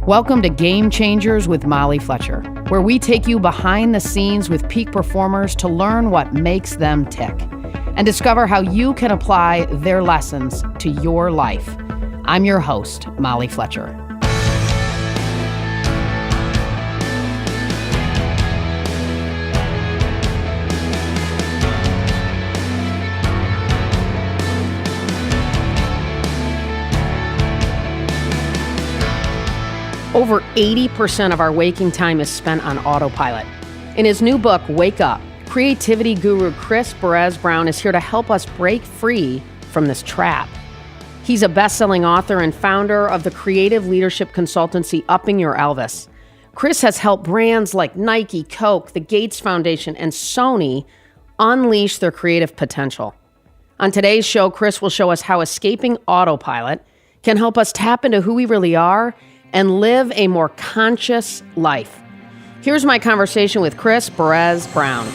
Welcome to Game Changers with Molly Fletcher, where we take you behind the scenes with peak performers to learn what makes them tick and discover how you can apply their lessons to your life. I'm your host, Molly Fletcher. Over 80% of our waking time is spent on autopilot. In his new book, Wake Up, creativity guru Chris Baréz-Brown is here to help us break free from this trap. He's a best-selling author and founder of the creative leadership consultancy Upping Your Elvis. Chris has helped brands like Nike, Coke, the Gates Foundation, and Sony unleash their creative potential. On today's show, Chris will show us how escaping autopilot can help us tap into who we really are and live a more conscious life. Here's my conversation with Chris Baréz-Brown.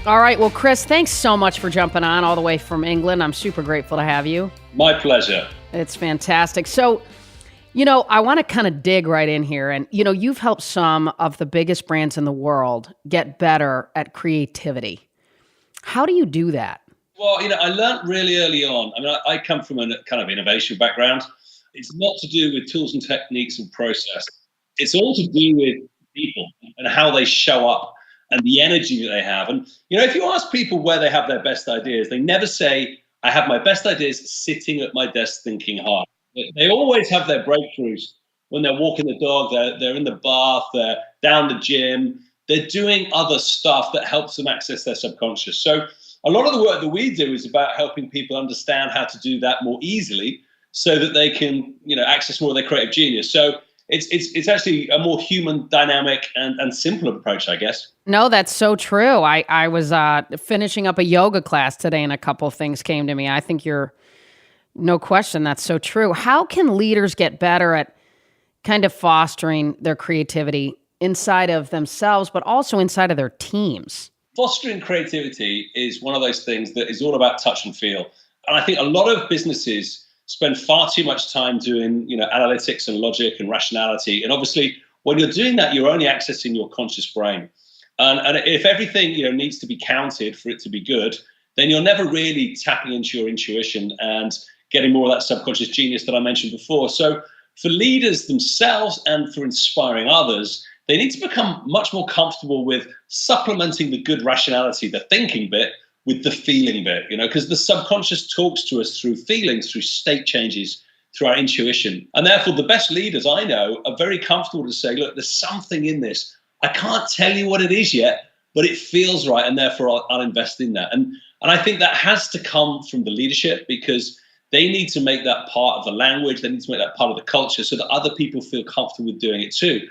All right, well, Chris, thanks so much for jumping on all the way from England. I'm super grateful to have you. My pleasure. It's fantastic. So, I want to kind of dig right in here. And, you've helped some of the biggest brands in the world get better at creativity. How do you do that? Well, I learned really early on. I come from a kind of innovation background. It's not to do with tools and techniques and process. It's all to do with people and how they show up and the energy that they have. And, if you ask people where they have their best ideas, they never say, I have my best ideas sitting at my desk thinking hard. They always have their breakthroughs when they're walking the dog, they're in the bath, they're down the gym. They're doing other stuff that helps them access their subconscious. So a lot of the work that we do is about helping people understand how to do that more easily so that they can, access more of their creative genius. So it's actually a more human, dynamic, and simpler approach, I guess. No, that's so true. I was finishing up a yoga class today and a couple of things came to me. I think no question, that's so true. How can leaders get better at kind of fostering their creativity inside of themselves, but also inside of their teams? Fostering creativity is one of those things that is all about touch and feel. And I think a lot of businesses spend far too much time doing, analytics and logic and rationality. And obviously, when you're doing that, you're only accessing your conscious brain. And if everything, needs to be counted for it to be good, then you're never really tapping into your intuition and getting more of that subconscious genius that I mentioned before. So for leaders themselves and for inspiring others, they need to become much more comfortable with supplementing the good rationality, the thinking bit, with the feeling bit, because the subconscious talks to us through feelings, through state changes, through our intuition. And therefore, the best leaders I know are very comfortable to say, look, there's something in this. I can't tell you what it is yet, but it feels right, and therefore I'll invest in that. And I think that has to come from the leadership, because they need to make that part of the language. They need to make that part of the culture so that other people feel comfortable with doing it too.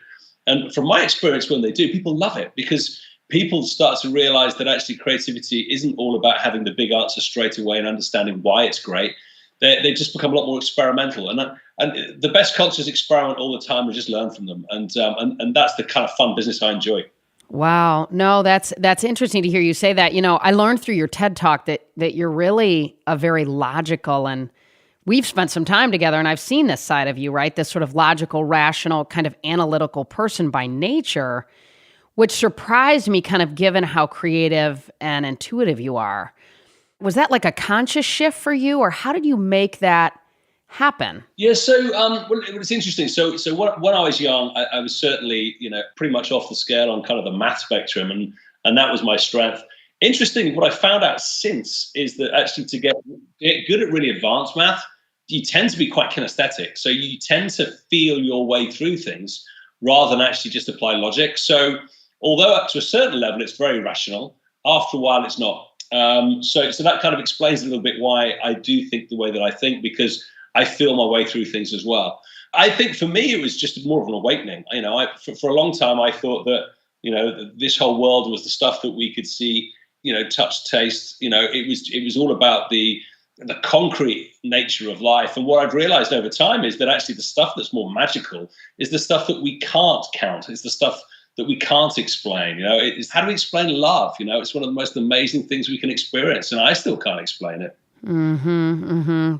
And from my experience, when they do, people love it, because people start to realize that actually creativity isn't all about having the big answer straight away and understanding why it's great. They just become a lot more experimental. And the best cultures experiment all the time and just learn from them. And that's the kind of fun business I enjoy. Wow. No, that's interesting to hear you say that. I learned through your TED Talk that you're really a very logical, and we've spent some time together and I've seen this side of you, right? This sort of logical, rational, kind of analytical person by nature, which surprised me kind of given how creative and intuitive you are. Was that like a conscious shift for you, or how did you make that happen? Yeah, so well, it was interesting. So when I was young, I was certainly, pretty much off the scale on kind of the math spectrum, and that was my strength. Interesting, what I found out since is that actually to get good at really advanced math, you tend to be quite kinesthetic. So you tend to feel your way through things rather than actually just apply logic. So although up to a certain level it's very rational, after a while it's not. So that kind of explains a little bit why I do think the way that I think, because I feel my way through things as well. I think for me, it was just more of an awakening. For a long time, I thought that, this whole world was the stuff that we could see, touch, taste. It was all about the concrete nature of life. And what I've realized over time is that actually the stuff that's more magical is the stuff that we can't count. It's the stuff that we can't explain. It's how do we explain love? It's one of the most amazing things we can experience, and I still can't explain it.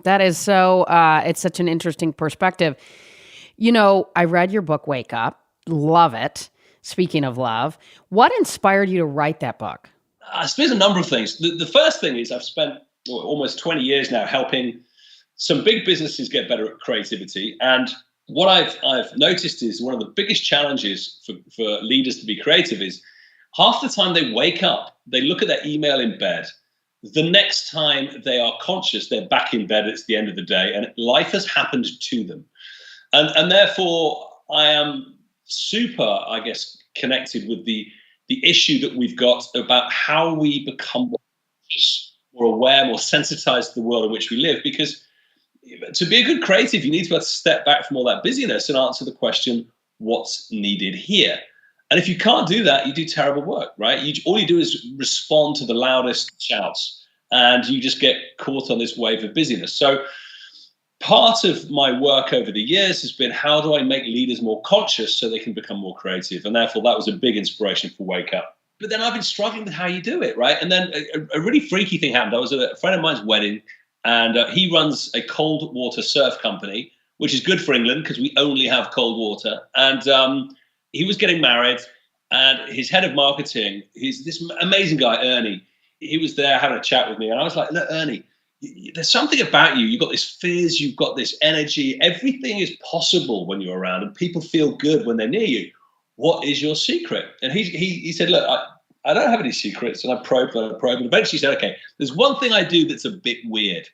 That is so, it's such an interesting perspective. I read your book, Wake Up. Love it. Speaking of love, what inspired you to write that book? I suppose a number of things. The first thing is I've spent almost 20 years now helping some big businesses get better at creativity. And what I've noticed is one of the biggest challenges for leaders to be creative is half the time they wake up, they look at their email in bed. The next time they are conscious, they're back in bed. It's the end of the day and life has happened to them. And therefore, I am super, I guess, connected with the issue that we've got about how we become more aware, more sensitized to the world in which we live. Because to be a good creative, you need to be able to step back from all that busyness and answer the question, what's needed here? And if you can't do that, you do terrible work, right? All you do is respond to the loudest shouts and you just get caught on this wave of busyness. So part of my work over the years has been, how do I make leaders more conscious so they can become more creative? And therefore, that was a big inspiration for Wake Up. But then I've been struggling with how you do it, right? And then a really freaky thing happened. I was at a friend of mine's wedding, and he runs a cold water surf company, which is good for England because we only have cold water. And he was getting married, and his head of marketing, he's this amazing guy, Ernie. He was there having a chat with me, and I was like, look, Ernie, there's something about you. You've got this fizz, you've got this energy. Everything is possible when you're around, and people feel good when they're near you. What is your secret? And he said, look, I don't have any secrets. And I probed and eventually said, okay, there's one thing I do that's a bit weird.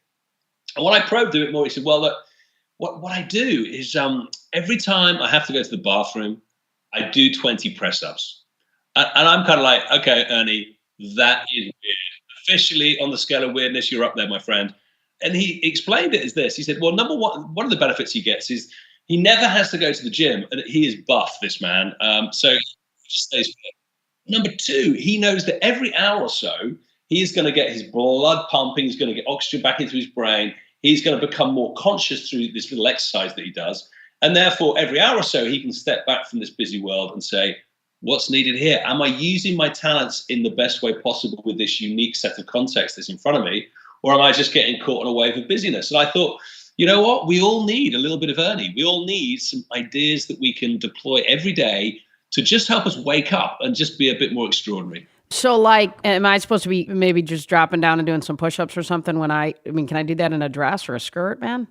And when I probed a bit more, he said, well, look, what I do is every time I have to go to the bathroom, I do 20 press-ups. And I'm kind of like, okay, Ernie, that is weird. Officially on the scale of weirdness, you're up there, my friend. And he explained it as this. He said, well, number one of the benefits he gets is he never has to go to the gym. And he is buff, this man. So he just stays fit. Number two, he knows that every hour or so, he is going to get his blood pumping. He's going to get oxygen back into his brain. He's going to become more conscious through this little exercise that he does. And therefore, every hour or so, he can step back from this busy world and say, what's needed here? Am I using my talents in the best way possible with this unique set of context that's in front of me? Or am I just getting caught on a wave of busyness? And I thought, you know what? We all need a little bit of Ernie. We all need some ideas that we can deploy every day to just help us wake up and just be a bit more extraordinary. So, like, am I supposed to be maybe just dropping down and doing some push-ups or something can I do that in a dress or a skirt, man?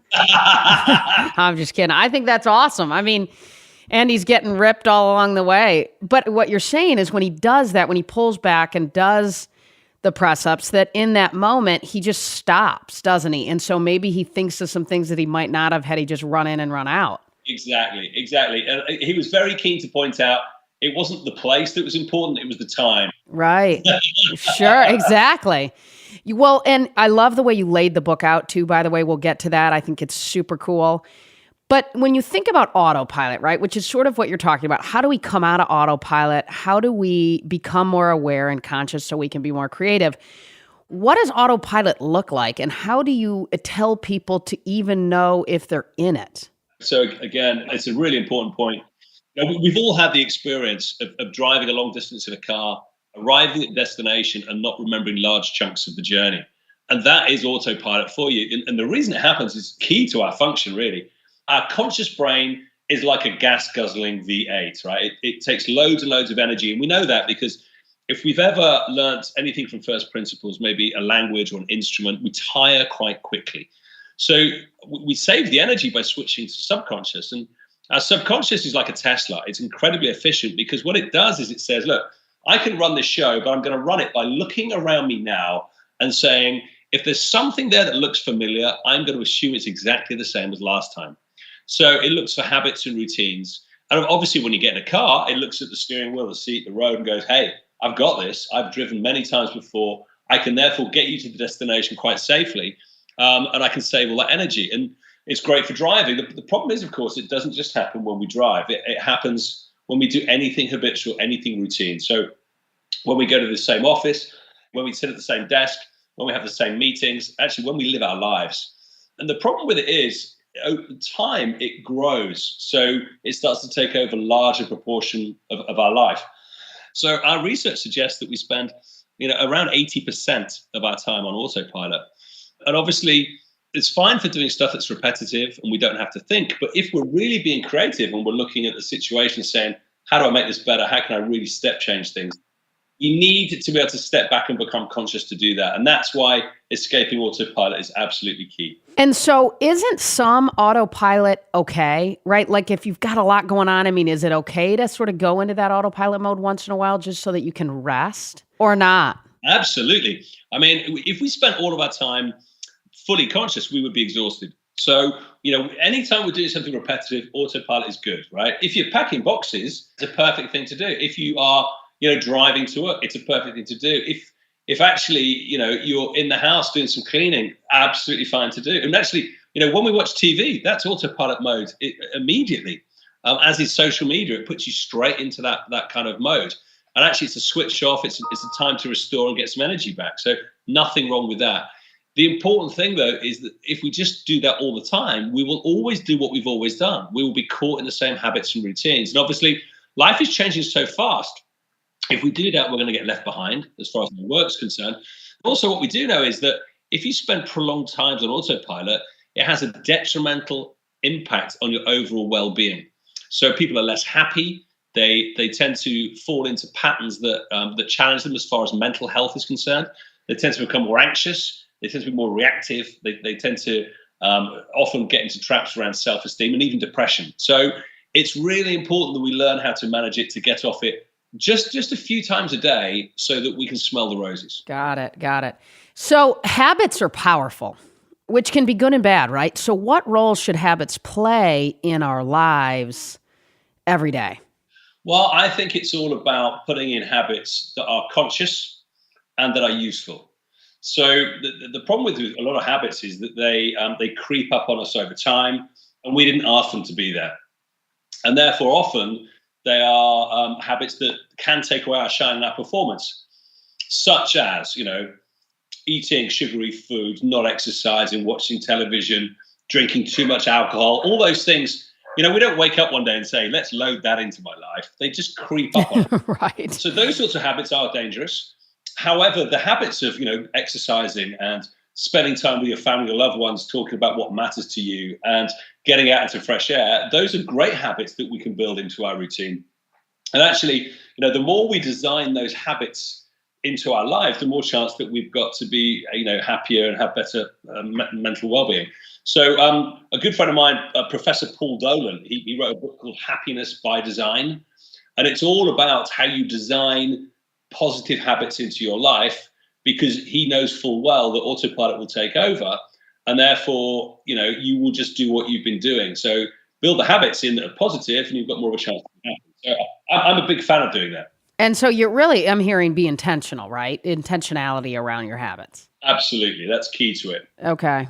I'm just kidding. I think that's awesome. I mean, and he's getting ripped all along the way. But what you're saying is when he does that, when he pulls back and does the press-ups, that in that moment, he just stops, doesn't he? And so maybe he thinks of some things that he might not have had he just run in and run out. Exactly. And he was very keen to point out it wasn't the place that was important, it was the time. Right. Sure, exactly. Well, and I love the way you laid the book out too, by the way. We'll get to that. I think it's super cool. But when you think about autopilot, right, which is sort of what you're talking about, how do we come out of autopilot? How do we become more aware and conscious so we can be more creative? What does autopilot look like? And how do you tell people to even know if they're in it? So again, it's a really important point. We've all had the experience of driving a long distance in a car, arriving at destination and not remembering large chunks of the journey. And that is autopilot for you. And the reason it happens is key to our function, really. Our conscious brain is like a gas-guzzling V8, right? It takes loads and loads of energy. And we know that because if we've ever learnt anything from first principles, maybe a language or an instrument, we tire quite quickly. So we save the energy by switching to subconscious. And our subconscious is like a Tesla. It's incredibly efficient because what it does is it says, look, I can run this show, but I'm going to run it by looking around me now and saying, if there's something there that looks familiar, I'm going to assume it's exactly the same as last time. So it looks for habits and routines. And obviously, when you get in a car, it looks at the steering wheel, the seat, the road, and goes, hey, I've got this. I've driven many times before. I can therefore get you to the destination quite safely. And I can save all that energy. And it's great for driving. The problem is, of course, it doesn't just happen when we drive. It happens when we do anything habitual, anything routine. So when we go to the same office, when we sit at the same desk, when we have the same meetings, actually when we live our lives. And the problem with it is over time it grows. So it starts to take over a larger proportion of our life. So our research suggests that we spend, around 80% of our time on autopilot. And obviously, it's fine for doing stuff that's repetitive and we don't have to think. But if we're really being creative and we're looking at the situation saying, how do I make this better? How can I really step change things? You need to be able to step back and become conscious to do that. And that's why escaping autopilot is absolutely key. And so isn't some autopilot okay, right? Like if you've got a lot going on, I mean, is it okay to sort of go into that autopilot mode once in a while just so that you can rest or not? Absolutely. I mean, if we spent all of our time fully conscious, we would be exhausted. So, anytime we're doing something repetitive, autopilot is good, right? If you're packing boxes, it's a perfect thing to do. If you are, driving to work, it's a perfect thing to do. If actually, you're in the house doing some cleaning, absolutely fine to do. And actually, when we watch TV, that's autopilot mode immediately. As is social media, it puts you straight into that kind of mode. And actually, it's a switch off. It's a time to restore and get some energy back. So nothing wrong with that. The important thing, though, is that if we just do that all the time, we will always do what we've always done. We will be caught in the same habits and routines. And obviously, life is changing so fast. If we do that, we're going to get left behind as far as our work's concerned. Also, what we do know is that if you spend prolonged times on autopilot, it has a detrimental impact on your overall well-being. So people are less happy. They tend to fall into patterns that challenge them as far as mental health is concerned. They tend to become more anxious. They tend to be more reactive. They tend to often get into traps around self-esteem and even depression. So it's really important that we learn how to manage it, to get off it just a few times a day so that we can smell the roses. Got it. So habits are powerful, which can be good and bad, right? So what role should habits play in our lives every day? Well, I think it's all about putting in habits that are conscious and that are useful. So the problem with a lot of habits is that they creep up on us over time, and we didn't ask them to be there. And therefore, often they are habits that can take away our shine and our performance, such as, eating sugary food, not exercising, watching television, drinking too much alcohol, all those things. We don't wake up one day and say, let's load that into my life. They just creep up on us. Right. So those sorts of habits are dangerous. However, the habits of, exercising and spending time with your family or loved ones, talking about what matters to you and getting out into fresh air, those are great habits that we can build into our routine. And actually, the more we design those habits into our life, the more chance that we've got to be, happier and have better mental well-being. So a good friend of mine, Professor Paul Dolan, he wrote a book called Happiness by Design. And it's all about how you design positive habits into your life, because he knows full well that autopilot will take over, and therefore, you will just do what you've been doing. So build the habits in that are positive, and you've got more of a chance to be happy. So I'm a big fan of doing that. And so I'm hearing be intentional, right? Intentionality around your habits. Absolutely. That's key to it. Okay.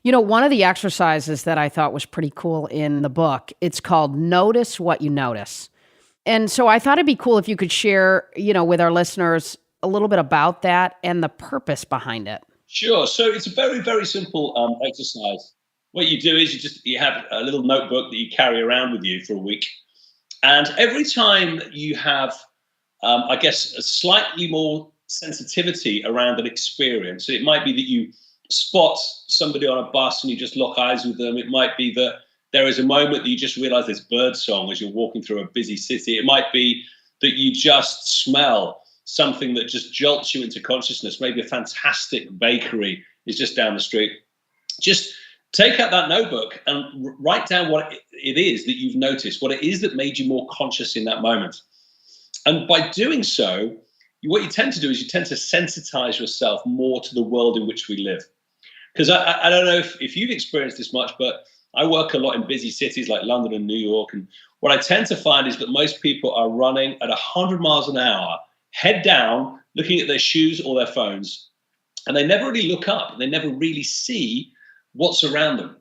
One of the exercises that I thought was pretty cool in the book, it's called Notice What You Notice. And so I thought it'd be cool if you could share, with our listeners a little bit about that and the purpose behind it. Sure. So it's a very, very simple exercise. What you do is you have a little notebook that you carry around with you for a week. And every time you have, a slightly more sensitivity around an experience, so it might be that you spot somebody on a bus and you just lock eyes with them. It might be that there is a moment that you just realize there's bird song as you're walking through a busy city. It might be that you just smell something that just jolts you into consciousness. Maybe a fantastic bakery is just down the street. Just take out that notebook and write down what it is that you've noticed, what it is that made you more conscious in that moment. And by doing so, what you tend to do is you tend to sensitize yourself more to the world in which we live. Because I don't know if you've experienced this much, but I work a lot in busy cities like London and New York. And what I tend to find is that most people are running at 100 miles an hour, head down, looking at their shoes or their phones. And they never really look up. They never really see what's around them.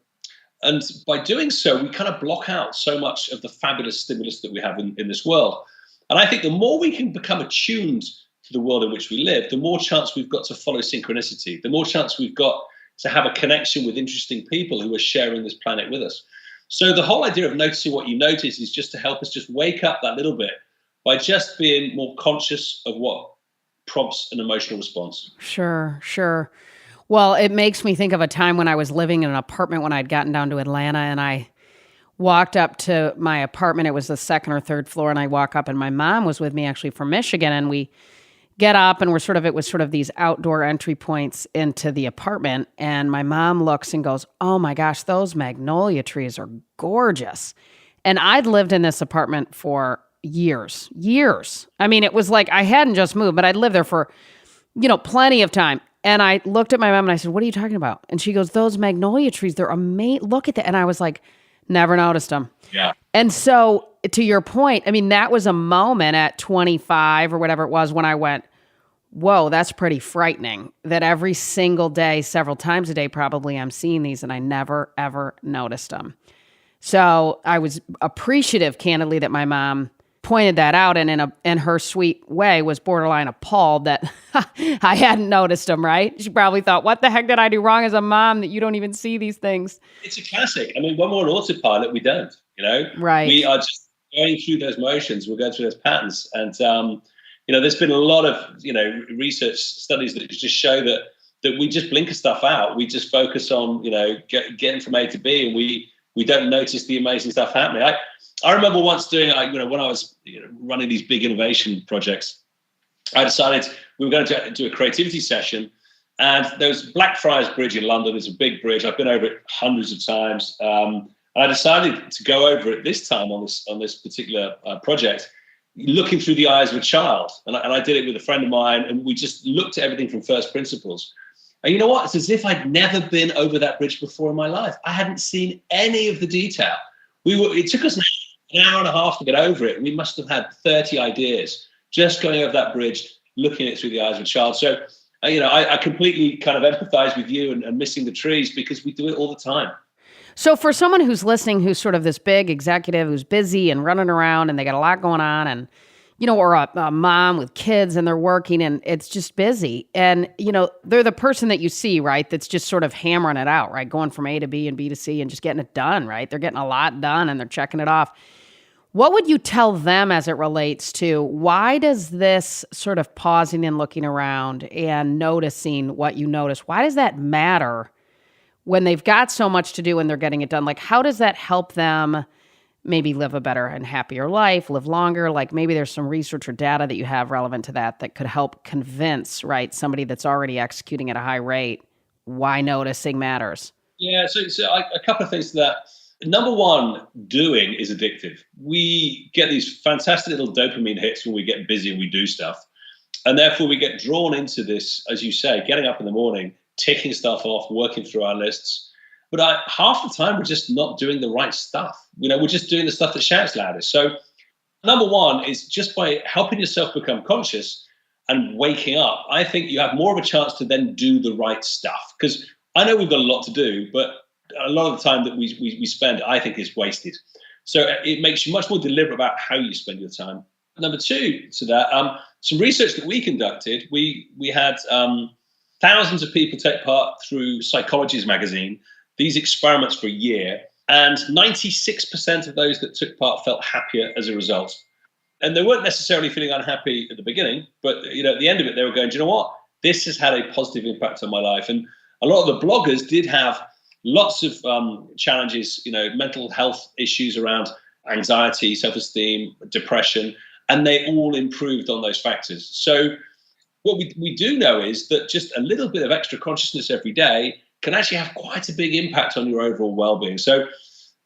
And by doing so, we kind of block out so much of the fabulous stimulus that we have in this world. And I think the more we can become attuned to the world in which we live, the more chance we've got to follow synchronicity, the more chance we've got to have a connection with interesting people who are sharing this planet with us. So the whole idea of noticing what you notice is just to help us just wake up that little bit by just being more conscious of what prompts an emotional response. Sure, sure. Well, it makes me think of a time when I was living in an apartment when I'd gotten down to Atlanta, and I walked up to my apartment. It was the second or third floor, and I walk up, and my mom was with me actually from Michigan, and we get up, and it was sort of these outdoor entry points into the apartment, and my mom looks and goes, "Oh my gosh, those magnolia trees are gorgeous." And I'd lived in this apartment for years. I mean, it was like I hadn't just moved, but I'd lived there for, plenty of time. And I looked at my mom and I said, "What are you talking about?" And she goes, "Those magnolia trees, they're amazing. Look at that." And I was like, never noticed them. Yeah. And so to your point, I mean, that was a moment at 25 or whatever it was when I went, whoa, that's pretty frightening that every single day, several times a day, probably I'm seeing these and I never, ever noticed them. So I was appreciative, candidly, that my mom pointed that out and in her sweet way was borderline appalled that I hadn't noticed them, right? She probably thought, what the heck did I do wrong as a mom that you don't even see these things? It's a classic. I mean, when we're on autopilot, we don't, Right. We are just going through those motions. We're going through those patterns. And, there's been a lot of, research studies that just show that we just blinker stuff out. We just focus on, getting from A to B, and we don't notice the amazing stuff happening. I remember once doing, when I was running these big innovation projects, I decided we were going to do a creativity session, and there was Blackfriars Bridge in London. It's a big bridge. I've been over it hundreds of times. And I decided to go over it this time on this particular project, looking through the eyes of a child. And I did it with a friend of mine, and we just looked at everything from first principles. And you know what? It's as if I'd never been over that bridge before in my life. I hadn't seen any of the detail. It took us an hour and a half to get over it. We must have had 30 ideas just going over that bridge, looking at it through the eyes of a child. So, I completely kind of empathize with you and missing the trees, because we do it all the time. So for someone who's listening, who's sort of this big executive who's busy and running around and they got a lot going on, and, or a mom with kids and they're working and it's just busy. And, they're the person that you see, right? That's just sort of hammering it out, right? Going from A to B and B to C and just getting it done, right? They're getting a lot done and they're checking it off. What would you tell them as it relates to why does this sort of pausing and looking around and noticing what you notice, why does that matter when they've got so much to do and they're getting it done? Like, how does that help them maybe live a better and happier life, live longer? Like maybe there's some research or data that you have relevant to that could help convince, right, somebody that's already executing at a high rate why noticing matters. Yeah, so a couple of things to that. Number one, doing is addictive. We get these fantastic little dopamine hits when we get busy and we do stuff. And therefore we get drawn into this, as you say, getting up in the morning, ticking stuff off, working through our lists. But half the time we're just not doing the right stuff. We're just doing the stuff that shouts loudest. So number one is just by helping yourself become conscious and waking up, I think you have more of a chance to then do the right stuff. Because I know we've got a lot to do, but a lot of the time that we spend, I think, is wasted. So it makes you much more deliberate about how you spend your time. Number two to that, some research that we conducted, we had thousands of people take part through Psychology's magazine, these experiments for a year, and 96% of those that took part felt happier as a result. And they weren't necessarily feeling unhappy at the beginning, but at the end of it, they were going, do you know what? This has had a positive impact on my life. And a lot of the bloggers did have lots of challenges, mental health issues around anxiety, self-esteem, depression, and they all improved on those factors. So what we do know is that just a little bit of extra consciousness every day can actually have quite a big impact on your overall well-being. So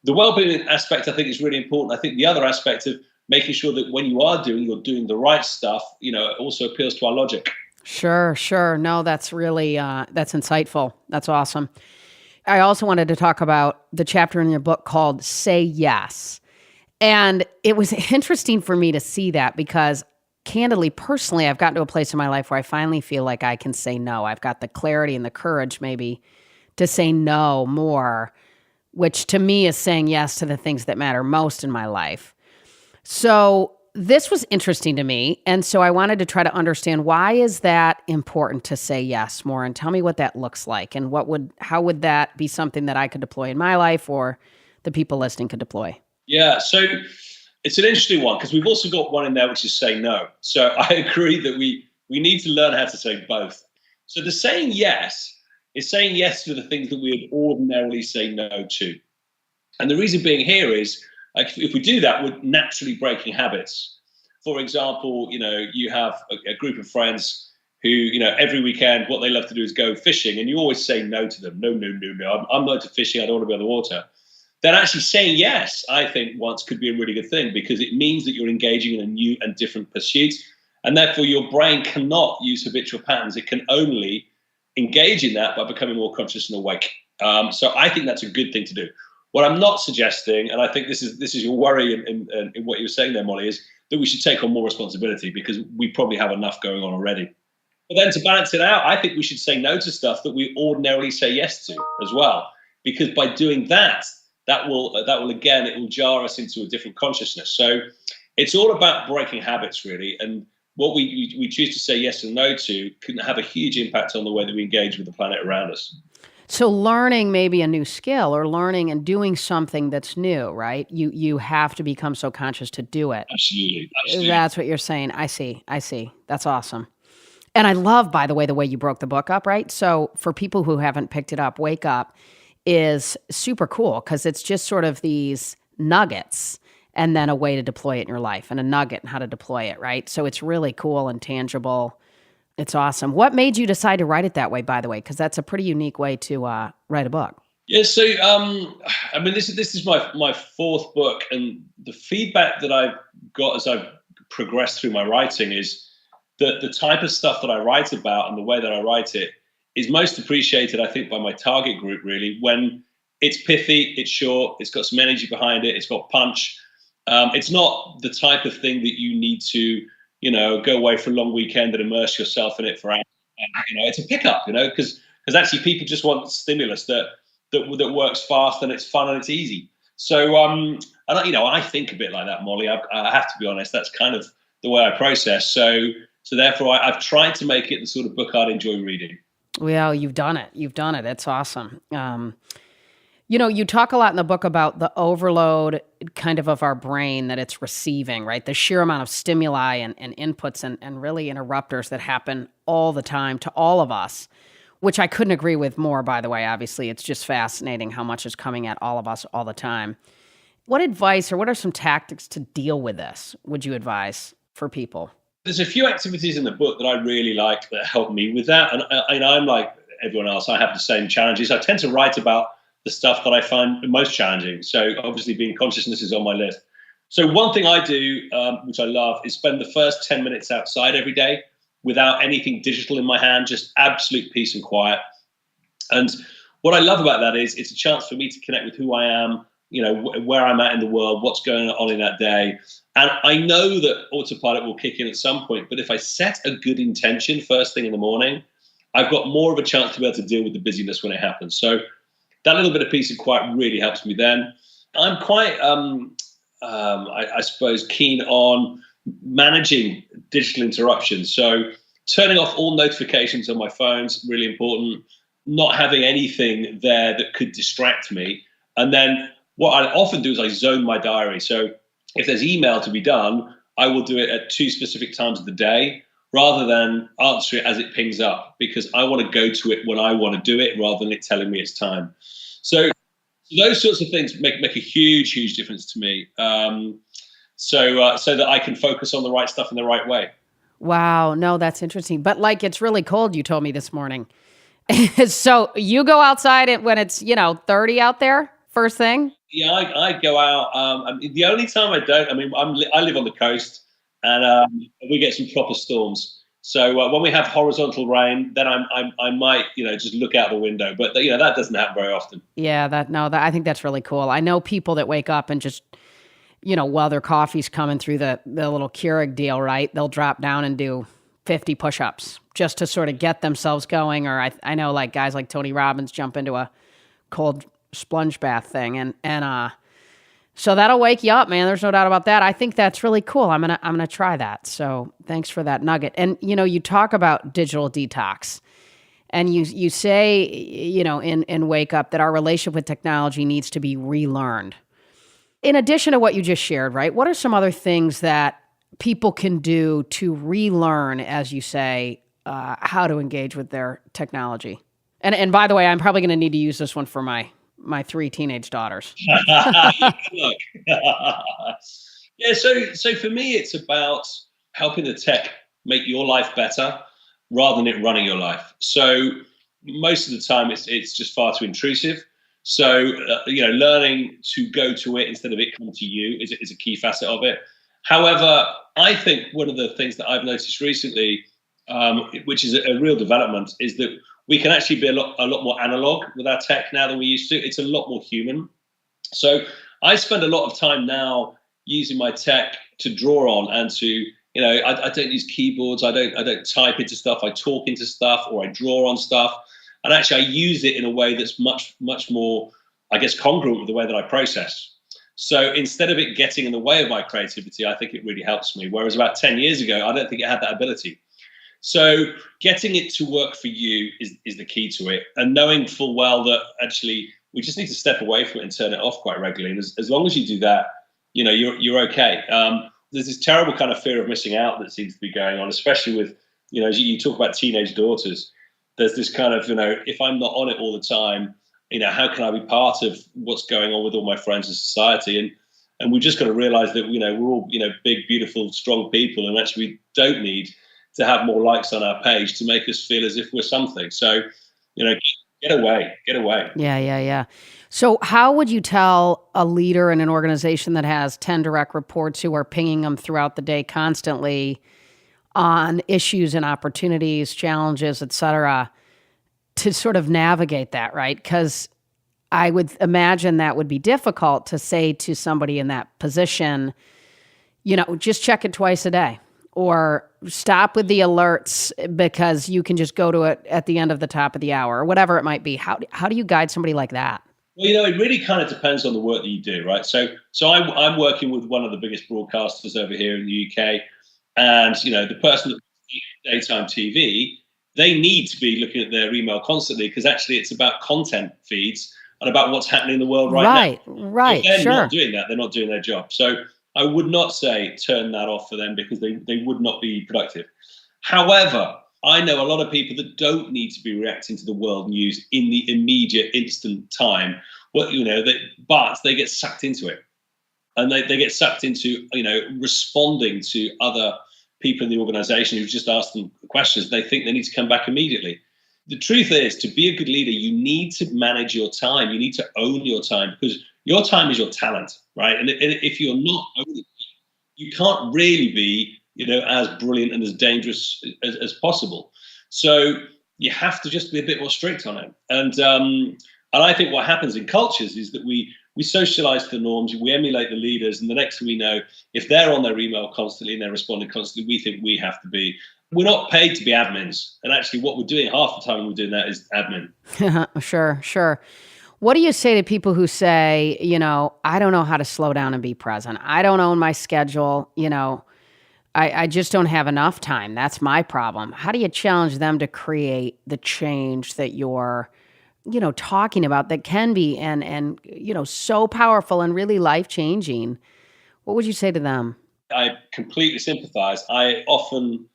the well-being aspect, I think, is really important. I think the other aspect of making sure that when you're doing the right stuff, also appeals to our logic. Sure. No, that's really, that's insightful. That's awesome. I also wanted to talk about the chapter in your book called Say Yes. And it was interesting for me to see that because candidly, personally, I've gotten to a place in my life where I finally feel like I can say no. I've got the clarity and the courage maybe to say no more, which to me is saying yes to the things that matter most in my life. So this was interesting to me. And so I wanted to try to understand, why is that important to say yes more? And tell me what that looks like, and how would that be something that I could deploy in my life, or the people listening could deploy? Yeah, so it's an interesting one, because we've also got one in there which is say no. So I agree that we need to learn how to say both. So the saying yes is saying yes to the things that we would ordinarily say no to. And the reason being here is, like, if we do that, we're naturally breaking habits. For example, you have a group of friends who, every weekend, what they love to do is go fishing, and you always say no to them. No, no, no, no. I'm not into fishing. I don't want to be on the water. Then actually saying yes, I think, once could be a really good thing, because it means that you're engaging in a new and different pursuit. And therefore, your brain cannot use habitual patterns. It can only engage in that by becoming more conscious and awake. So I think that's a good thing to do. What I'm not suggesting, and I think this is your worry in what you were saying there, Molly, is that we should take on more responsibility, because we probably have enough going on already. But then to balance it out, I think we should say no to stuff that we ordinarily say yes to as well, because by doing that, that will again, it will jar us into a different consciousness. So it's all about breaking habits, really, and what we choose to say yes and no to can have a huge impact on the way that we engage with the planet around us. So learning maybe a new skill, or learning and doing something that's new, right? You have to become so conscious to do it. Absolutely. That's what you're saying. I see. That's awesome. And I love, by the way you broke the book up, right? So for people who haven't picked it up, Wake Up is super cool, because it's just sort of these nuggets, and then a way to deploy it in your life, and a nugget and how to deploy it, right? So it's really cool and tangible. It's awesome. What made you decide to write it that way, by the way? Because that's a pretty unique way to write a book. Yeah, so this is my fourth book, and the feedback that I've got as I've progressed through my writing is that the type of stuff that I write about and the way that I write it is most appreciated, I think, by my target group, really, when it's pithy, it's short, it's got some energy behind it, it's got punch. It's not the type of thing that you need to, go away for a long weekend and immerse yourself in it for hours. It's a pickup, because actually people just want stimulus that works fast, and it's fun and it's easy. So, I think a bit like that, Molly. I have to be honest. That's kind of the way I process. So therefore, I've tried to make it the sort of book I'd enjoy reading. Well, you've done it. It's awesome. You talk a lot in the book about the overload kind of our brain that it's receiving, right? The sheer amount of stimuli and inputs and really interrupters that happen all the time to all of us, which I couldn't agree with more, by the way. Obviously, it's just fascinating how much is coming at all of us all the time. What advice, or what are some tactics to deal with this would you advise for people? There's a few activities in the book that I really like that help me with that. And I'm like everyone else, I have the same challenges. I tend to write about the stuff that I find most challenging. So obviously being consciousness is on my list. So one thing I do, which I love, is spend the first 10 minutes outside every day without anything digital in my hand, just absolute peace and quiet. And what I love about that is it's a chance for me to connect with who I am, where I'm at in the world, what's going on in that day. And I know that autopilot will kick in at some point, but if I set a good intention first thing in the morning, I've got more of a chance to be able to deal with the busyness when it happens. So that little bit of peace and quiet really helps me then. I'm quite, I suppose, keen on managing digital interruptions. So turning off all notifications on my phone's really important, not having anything there that could distract me. And then what I often do is I zone my diary. So if there's email to be done, I will do it at 2 specific times of the day rather than answer it as it pings up, because I want to go to it when I want to do it rather than it telling me it's time. So those sorts of things make a huge difference to me, so that I can focus on the right stuff in the right way. Wow. No, that's interesting. But it's really cold, you told me this morning. So you go outside when it's, 30 out there first thing? Yeah, I go out. The only time I don't, I live on the coast, and we get some proper storms. So when we have horizontal rain, then I might, just look out the window. But, that doesn't happen very often. Yeah, I think that's really cool. I know people that wake up and just, while their coffee's coming through the little Keurig deal, right, they'll drop down and do 50 push-ups just to sort of get themselves going. Or I know guys like Tony Robbins jump into a cold sponge bath thing. And So that'll wake you up, man. There's no doubt about that. I think that's really cool. I'm gonna try that. So thanks for that nugget. And you talk about digital detox, and you say, in Wake Up, that our relationship with technology needs to be relearned. In addition to what you just shared, right? What are some other things that people can do to relearn, as you say, how to engage with their technology? And by the way, I'm probably going to need to use this one for my 3 teenage daughters. Look. Yeah, so for me, it's about helping the tech make your life better rather than it running your life. So most of the time, it's just far too intrusive. So learning to go to it instead of it coming to you is a key facet of it. However, I think one of the things that I've noticed recently, which is a real development, is that we can actually be a lot more analog with our tech now than we used to. It's a lot more human. So I spend a lot of time now using my tech to draw on and to, I don't use keyboards. I don't type into stuff. I talk into stuff, or I draw on stuff. And actually I use it in a way that's much, much more, I guess, congruent with the way that I process. So instead of it getting in the way of my creativity, I think it really helps me. Whereas about 10 years ago, I don't think it had that ability. So getting it to work for you is the key to it, and knowing full well that actually we just need to step away from it and turn it off quite regularly. And as long as you do that, you're okay. There's this terrible kind of fear of missing out that seems to be going on, especially with, as you talk about teenage daughters. There's this kind of, if I'm not on it all the time, how can I be part of what's going on with all my friends in society? And we've just got to realize that, we're all, big, beautiful, strong people, and actually we don't need to have more likes on our page to make us feel as if we're something. So, get away. Yeah. So how would you tell a leader in an organization that has 10 direct reports who are pinging them throughout the day constantly on issues and opportunities, challenges, et cetera, to sort of navigate that, right? Because I would imagine that would be difficult to say to somebody in that position, just check it twice a day, or stop with the alerts because you can just go to it at the end of the top of the hour, or whatever it might be. How do you guide somebody like that? Well, it really kind of depends on the work that you do, right? So I'm working with one of the biggest broadcasters over here in the UK, and the person that daytime TV, they need to be looking at their email constantly, because actually it's about content feeds and about what's happening in the world right now. Right, if they're sure. not doing that, they're not doing their job. So I would not say turn that off for them, because they would not be productive. However, I know a lot of people that don't need to be reacting to the world news in the immediate, instant time. But they get sucked into it, and they get sucked into responding to other people in the organization who've just asked them questions. They think they need to come back immediately. The truth is, to be a good leader, you need to manage your time. You need to own your time, because your time is your talent, right? And if you're not owning it, you can't really be, as brilliant and as dangerous as possible. So you have to just be a bit more strict on it. And I think what happens in cultures is that we socialize the norms, we emulate the leaders, and the next thing we know, if they're on their email constantly and they're responding constantly, we think we have to be. We're not paid to be admins. And actually what we're doing half the time when we're doing that is admin. Sure. What do you say to people who say, I don't know how to slow down and be present. I don't own my schedule. I just don't have enough time. That's my problem. How do you challenge them to create the change that you're, talking about, that can be and so powerful and really life-changing? What would you say to them? I completely sympathize. I often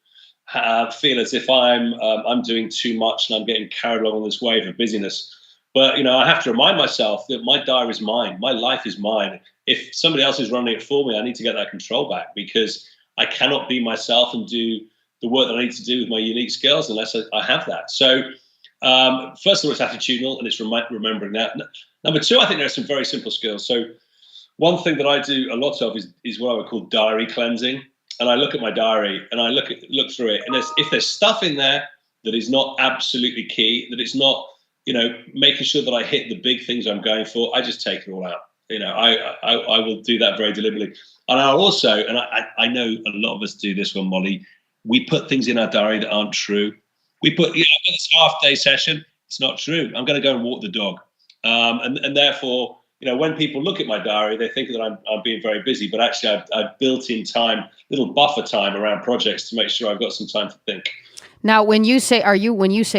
feel as if I'm doing too much and I'm getting carried along on this wave of busyness. But, I have to remind myself that my diary is mine. My life is mine. If somebody else is running it for me, I need to get that control back, because I cannot be myself and do the work that I need to do with my unique skills unless I have that. So first of all, it's attitudinal, and it's remembering that. Number two, I think there are some very simple skills. So one thing that I do a lot of is what I would call diary cleansing. And I look at my diary and I look through it. And if there's stuff in there that is not absolutely key, that it's not, making sure that I hit the big things I'm going for, I just take it all out. I will do that very deliberately. And I'll also, and I know a lot of us do this one, Molly, we put things in our diary that aren't true. We put, I've got this half-day session. It's not true. I'm going to go and walk the dog. And therefore, when people look at my diary, they think that I'm being very busy, but actually I've built in time, little buffer time around projects to make sure I've got some time to think. Now, when you say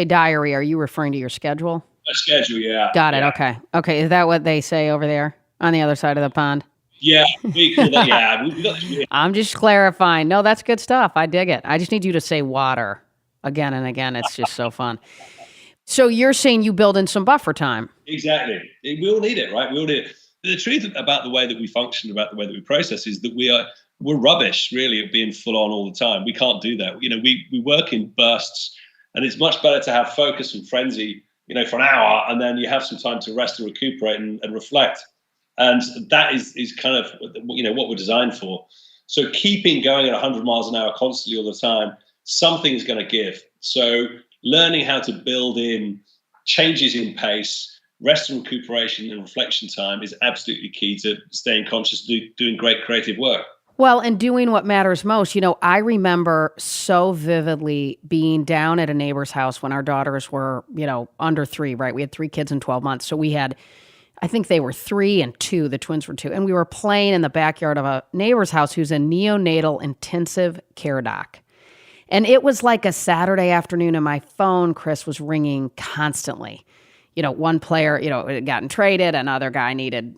diary, are you referring to your schedule? My schedule, yeah. Got it. Yeah. Okay. Okay. Is that what they say over there on the other side of the pond? Yeah, we call that, yeah. We got this weird. I'm just clarifying. No, that's good stuff. I dig it. I just need you to say water again and again. It's just so fun. So you're saying you build in some buffer time. Exactly. We all need it, right? We all need it. The truth about the way that we function, about the way that we process, is that we're rubbish, really, at being full on all the time. We can't do that. We work in bursts, and it's much better to have focus and frenzy, for an hour, and then you have some time to rest and recuperate and reflect. And that is kind of, what we're designed for. So keeping going at 100 miles an hour constantly all the time, something's going to give. So learning how to build in changes in pace, rest and recuperation and reflection time is absolutely key to staying conscious, doing great creative work. Well, and doing what matters most. I remember so vividly being down at a neighbor's house when our daughters were, under 3, right? We had 3 kids in 12 months. So we had, I think they were 3 and 2, the twins were 2. And we were playing in the backyard of a neighbor's house who's a neonatal intensive care doc. And it was like a Saturday afternoon and my phone, Chris, was ringing constantly. One player, had gotten traded. Another guy needed,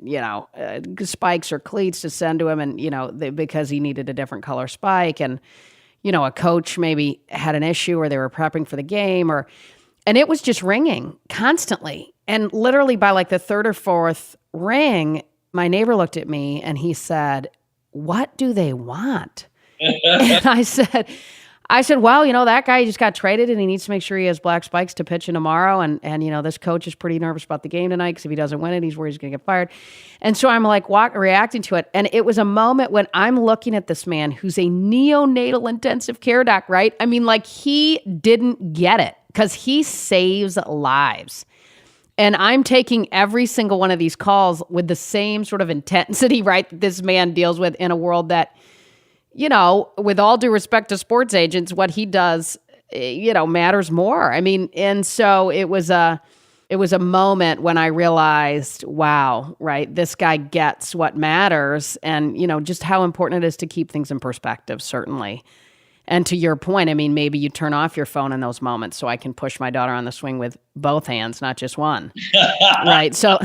spikes or cleats to send to him. And, because he needed a different color spike. And, a coach maybe had an issue or they were prepping for the game and it was just ringing constantly. And literally by like the 3rd or 4th ring, my neighbor looked at me and he said, "What do they want?" And I said, well, that guy just got traded and he needs to make sure he has black spikes to pitch in tomorrow. And this coach is pretty nervous about the game tonight because if he doesn't win it, he's worried he's going to get fired. And so I'm like reacting to it. And it was a moment when I'm looking at this man who's a neonatal intensive care doc, right? I mean, like he didn't get it because he saves lives. And I'm taking every single one of these calls with the same sort of intensity, right, that this man deals with in a world that, with all due respect to sports agents, what he does, matters more. I mean, and so it was a moment when I realized, wow, right, this guy gets what matters and, just how important it is to keep things in perspective, certainly. And to your point, I mean, maybe you turn off your phone in those moments so I can push my daughter on the swing with both hands, not just one. Right. So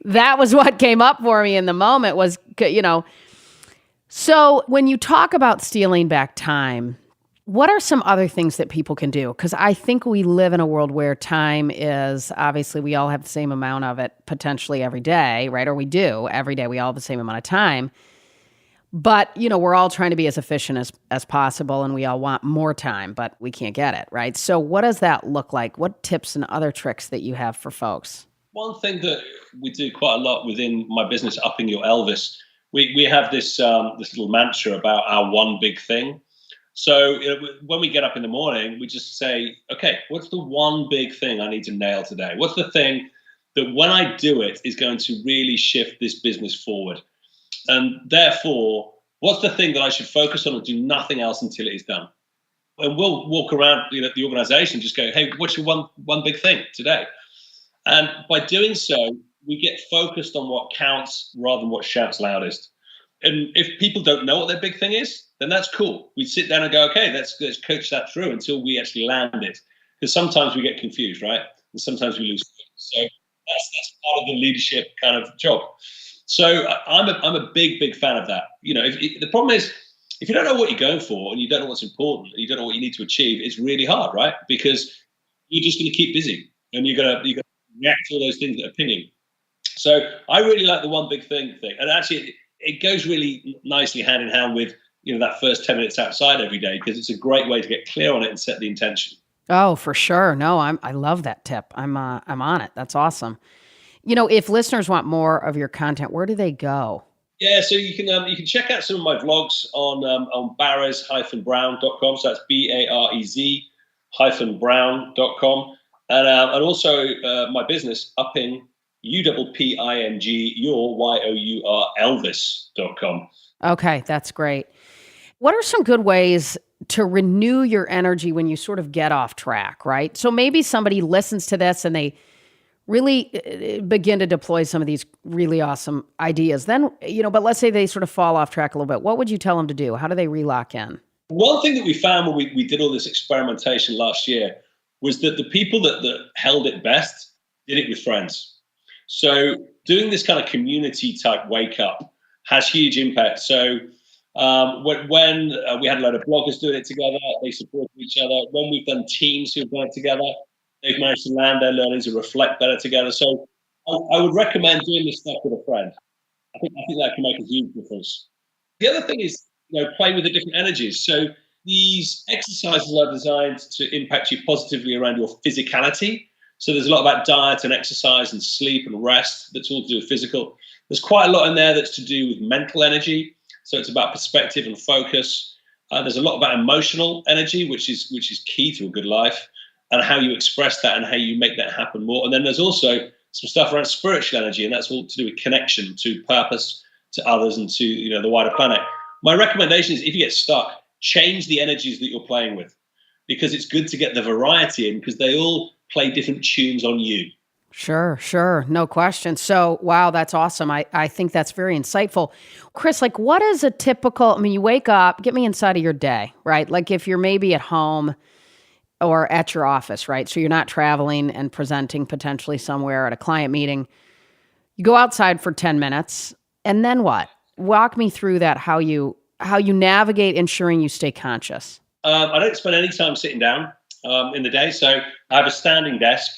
that was what came up for me in the moment was, So when you talk about stealing back time, what are some other things that people can do? Because I think we live in a world where time is, obviously, we all have the same amount of it potentially every day, right? Or we do every day. We all have the same amount of time. But, we're all trying to be as efficient as possible and we all want more time, but we can't get it, right? So what does that look like? What tips and other tricks that you have for folks? One thing that we do quite a lot within my business, Upping Your Elvis, we have this little mantra about our one big thing. So when we get up in the morning, we just say, okay, what's the one big thing I need to nail today? What's the thing that when I do it is going to really shift this business forward? And therefore, what's the thing that I should focus on and do nothing else until it is done? And we'll walk around the organization and just go, hey, what's your one big thing today? And by doing so, we get focused on what counts rather than what shouts loudest. And if people don't know what their big thing is, then that's cool. We sit down and go, okay, let's coach that through until we actually land it. Because sometimes we get confused, right? And sometimes we lose. So that's part of the leadership kind of job. So I'm a big fan of that. The problem is, if you don't know what you're going for and you don't know what's important and you don't know what you need to achieve, it's really hard, right? Because you're just going to keep busy and you're going to react to all those things that are pinging. So I really like the one big thing. And actually, it goes really nicely hand in hand with that first 10 minutes outside every day because it's a great way to get clear on it and set the intention. Oh, for sure. No, I love that tip. I'm on it. That's awesome. If listeners want more of your content, where do they go? Yeah, so you can check out some of my vlogs on Barez-Brown.com. So that's Barez-Brown.com, and also my business Upping UPPING your YOUR Elvis.com. Okay, that's great. What are some good ways to renew your energy when you sort of get off track, right? So maybe somebody listens to this and they really begin to deploy some of these really awesome ideas. Then, but let's say they sort of fall off track a little bit. What would you tell them to do? How do they relock in? One thing that we found when we did all this experimentation last year was that the people that held it best did it with friends. So doing this kind of community type wake up has huge impact. So when we had a load of bloggers doing it together, they supported each other. When we've done teams who've done it together, they've managed to land their learnings and reflect better together. So I would recommend doing this stuff with a friend. I think that can make a huge difference. The other thing is, play with the different energies. So these exercises are designed to impact you positively around your physicality. So there's a lot about diet and exercise and sleep and rest that's all to do with physical. There's quite a lot in there that's to do with mental energy. So it's about perspective and focus. There's a lot about emotional energy, which is key to a good life, and how you express that and how you make that happen more. And then there's also some stuff around spiritual energy, and that's all to do with connection to purpose, to others, and to the wider planet. My recommendation is, if you get stuck, change the energies that you're playing with, because it's good to get the variety in, because they all play different tunes on you. Sure. No question. So, wow, that's awesome. I think that's very insightful. Chris, what is a typical, you wake up, get me inside of your day, right? Like if you're maybe at home or at your office, right? So you're not traveling and presenting potentially somewhere at a client meeting. You go outside for 10 minutes and then what? Walk me through that, how you navigate ensuring you stay conscious. I don't spend any time sitting down in the day. So I have a standing desk.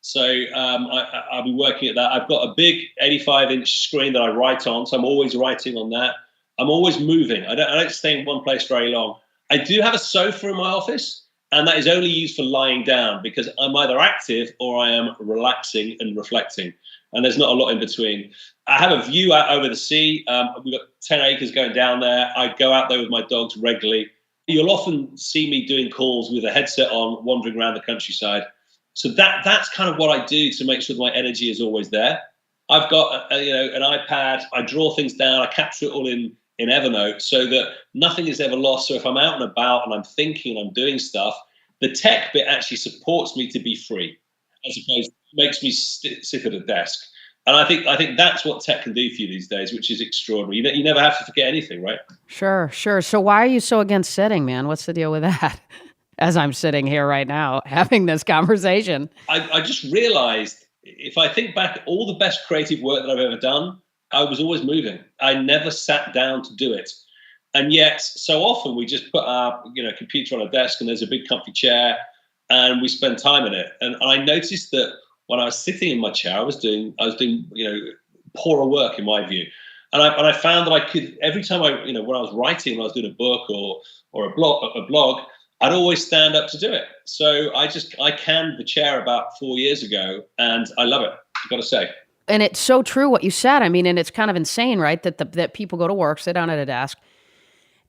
So I'll be working at that. I've got a big 85-inch screen that I write on. So I'm always writing on that. I'm always moving. I don't stay in one place very long. I do have a sofa in my office, and that is only used for lying down, because I'm either active or I am relaxing and reflecting. And there's not a lot in between. I have a view out over the sea. We've got 10 acres going down there. I go out there with my dogs regularly. You'll often see me doing calls with a headset on, wandering around the countryside. So that's kind of what I do to make sure that my energy is always there. I've got an iPad. I draw things down. I capture it all in Evernote, so that nothing is ever lost. So if I'm out and about and I'm thinking, I'm doing stuff, the tech bit actually supports me to be free, as opposed to makes me sit at a desk. And I think that's what tech can do for you these days, which is extraordinary. You never have to forget anything, right? Sure. So why are you so against sitting, man? What's the deal with that? As I'm sitting here right now having this conversation, I just realized, if I think back, all the best creative work that I've ever done, I was always moving. I never sat down to do it. And yet so often we just put our computer on a desk and there's a big comfy chair and we spend time in it. And I noticed that when I was sitting in my chair, I was doing poorer work in my view. And I found that I could, every time when I was writing, when I was doing a book or a blog, I'd always stand up to do it. So I canned the chair about 4 years ago, and I love it, I've got to say. And it's so true what you said. And it's kind of insane, right? That people go to work, sit down at a desk.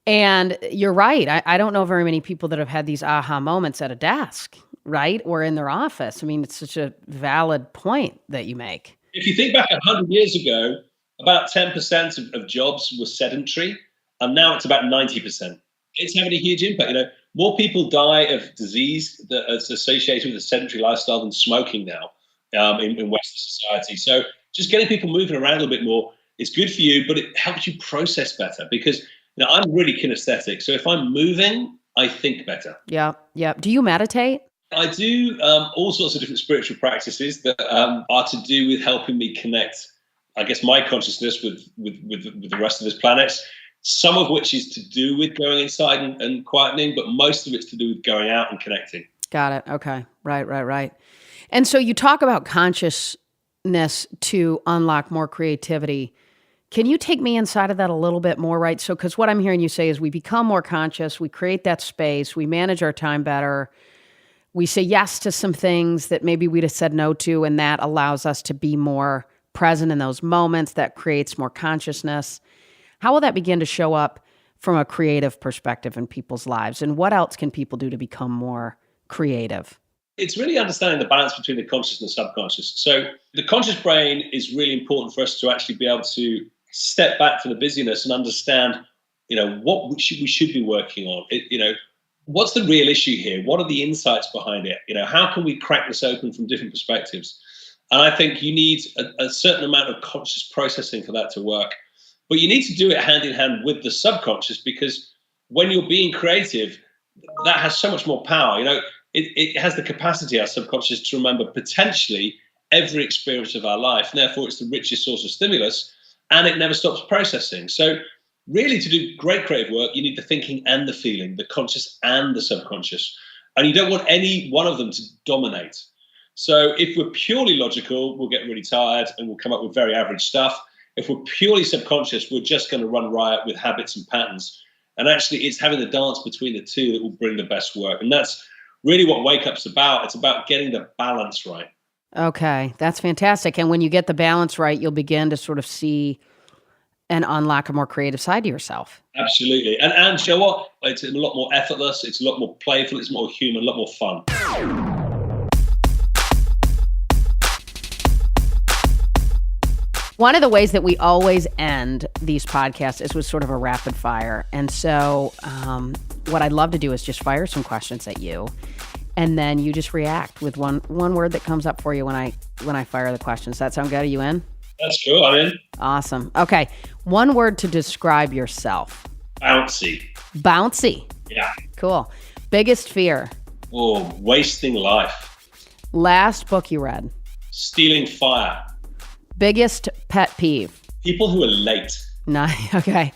And you're right. I don't know very many people that have had these aha moments at a desk, right? Or in their office. It's such a valid point that you make. If you think back 100 years ago, about 10% of jobs were sedentary, and now it's about 90%. It's having a huge impact. More people die of disease that is associated with a sedentary lifestyle than smoking now in Western society. So just getting people moving around a little bit more is good for you, but it helps you process better, because I'm really kinesthetic. So if I'm moving, I think better. Yeah. Do you meditate? I do all sorts of different spiritual practices that are to do with helping me connect, I guess, my consciousness with the rest of this planet. Some of which is to do with going inside and quietening, but most of it's to do with going out and connecting. Got it. Okay. Right. And so you talk about consciousness to unlock more creativity. Can you take me inside of that a little bit more, right? So, because what I'm hearing you say is we become more conscious, we create that space, we manage our time better, we say yes to some things that maybe we'd have said no to, and that allows us to be more present in those moments. That creates more consciousness. How will that begin to show up from a creative perspective in people's lives? And what else can people do to become more creative? It's really understanding the balance between the conscious and the subconscious. So the conscious brain is really important for us to actually be able to step back from the busyness and understand, what we should be working on. What's the real issue here? What are the insights behind it? How can we crack this open from different perspectives? And I think you need a certain amount of conscious processing for that to work. But you need to do it hand in hand with the subconscious, because when you're being creative, that has so much more power. It has the capacity, our subconscious, to remember potentially every experience of our life. And therefore, it's the richest source of stimulus, and it never stops processing. So really, to do great creative work, you need the thinking and the feeling, the conscious and the subconscious. And you don't want any one of them to dominate. So if we're purely logical, we'll get really tired and we'll come up with very average stuff. If we're purely subconscious, we're just going to run riot with habits and patterns. And actually, it's having the dance between the two that will bring the best work. And that's really what Wake Up's about. It's about getting the balance right. Okay, that's fantastic. And when you get the balance right, you'll begin to sort of see and unlock a more creative side to yourself. Absolutely. And you know what? It's a lot more effortless. It's a lot more playful. It's more human, a lot more fun. One of the ways that we always end these podcasts is with sort of a rapid fire. And so what I'd love to do is just fire some questions at you, and then you just react with one word that comes up for you when I fire the questions. Does that sound good? Are you in? That's cool. I'm in. Awesome. Okay. One word to describe yourself. Bouncy. Bouncy. Yeah. Cool. Biggest fear. Oh, wasting life. Last book you read. Stealing fire. Biggest pet peeve. People who are late. Nice. Okay.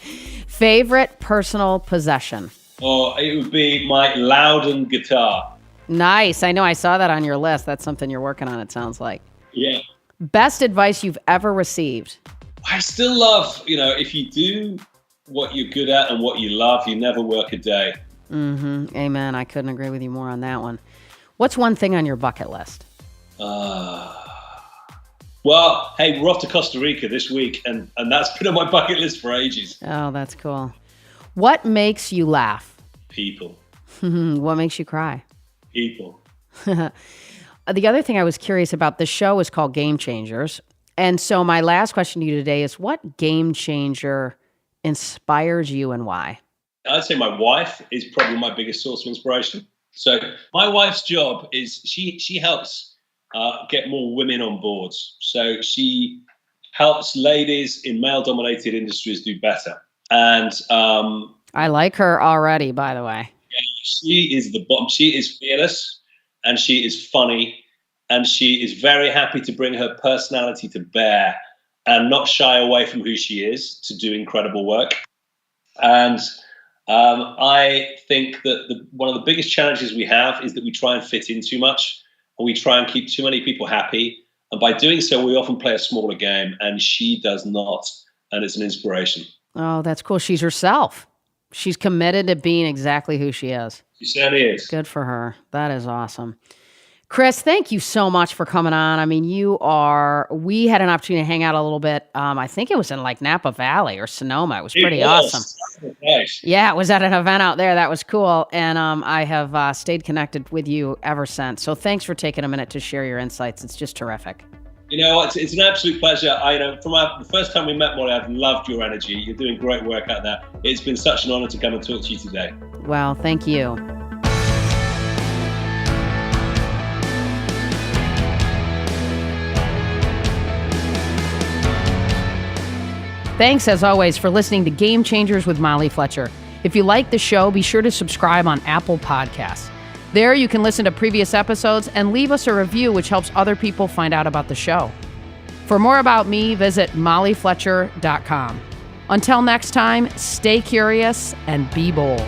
Favorite personal possession. Oh, it would be my Loudon guitar. Nice. I know I saw that on your list. That's something you're working on, it sounds like. Yeah. Best advice you've ever received. I still love, if you do what you're good at and what you love, you never work a day. Mm-hmm. Amen. I couldn't agree with you more on that one. What's one thing on your bucket list? Well, hey, we're off to Costa Rica this week, and that's been on my bucket list for ages. Oh, that's cool. What makes you laugh? People. What makes you cry? People. The other thing I was curious about, the show is called Game Changers. And so my last question to you today is, what game changer inspires you and why? I'd say my wife is probably my biggest source of inspiration. So my wife's job is she helps get more women on boards. So she helps ladies in male-dominated industries do better. And I like her already, by the way. She is the bomb. She is fearless, and she is funny, and she is very happy to bring her personality to bear and not shy away from who she is to do incredible work. And I think that one of the biggest challenges we have is that we try and fit in too much, and we try and keep too many people happy. And by doing so, we often play a smaller game, and she does not. And it's an inspiration. Oh, that's cool. She's herself. She's committed to being exactly who she is. She certainly is. Good for her. That is awesome. Chris, thank you so much for coming on. I mean, we had an opportunity to hang out a little bit. I think it was in like Napa Valley or Sonoma. It was pretty awesome. Nice. Yeah, it was at an event out there. That was cool. And I have stayed connected with you ever since. So thanks for taking a minute to share your insights. It's just terrific. It's an absolute pleasure. From the first time we met, Molly, I've loved your energy. You're doing great work out there. It's been such an honor to come and talk to you today. Well, thank you. Thanks, as always, for listening to Game Changers with Molly Fletcher. If you like the show, be sure to subscribe on Apple Podcasts. There you can listen to previous episodes and leave us a review, which helps other people find out about the show. For more about me, visit mollyfletcher.com. Until next time, stay curious and be bold.